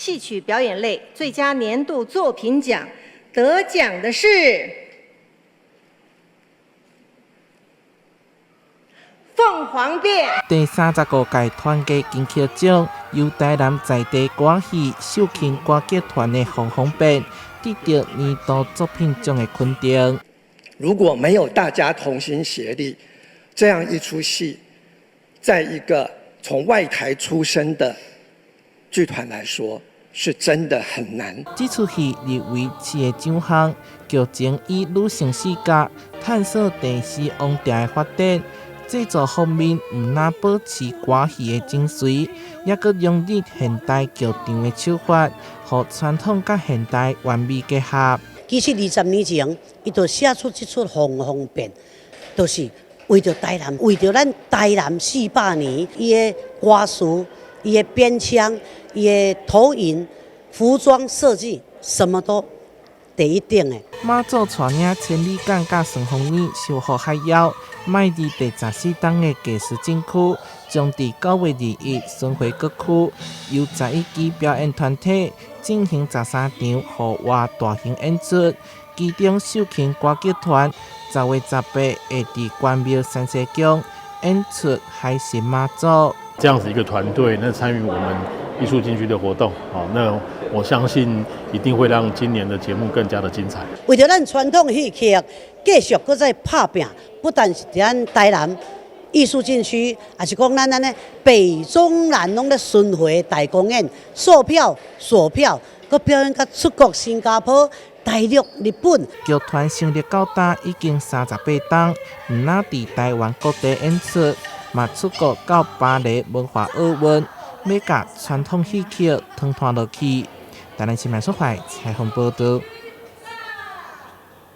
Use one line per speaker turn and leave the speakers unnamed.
戏曲表演类最佳年度作品奖得奖的是凤凰变。
第35届团结金曲奖由台南在地歌戏秀琴歌剧团的凤凰变得到年度作品奖的肯定。
如果没有大家同心协力，这样一出戏，在一个从外台出身的剧团来说，是真的很难。
这出戏入围7个奖项，剧情以女性视角探索第四王朝的发展。制作方面，唔但保持歌戏的精髓，也佮融入现代剧场的手法，和传统甲现代完美结合。
其实20年前，伊就写出这出《凤凰变》，就是为着台南，为着咱台南400年，伊的歌词、伊的编腔、伊的投影、服装设计，什么都第一等的。
马祖带领千里港甲顺风耳修复海妖，迈入第14档的艺术展区，将伫9月2日巡回各区，由11支表演团体进行13场户外大型演出。其中秀琴歌剧团10月18会伫关庙三色宫演出《海神马祖》。
这样子一个团队，那参与我们艺术禁区的活动，那我相信一定会让今年的节目更加的精彩。
为着咱传统戏曲继续搁再拍拼，不但是咱台南艺术禁区，也是讲咱的北中南拢咧巡回大公演，售票、锁票，搁表演到出国新加坡、大陆、日本。
剧团成立到今已经38档，唔但伫台湾各地演出，嘛出国到巴黎文化奥运，要甲传统戏曲团落去。台南新闻所采采访报道。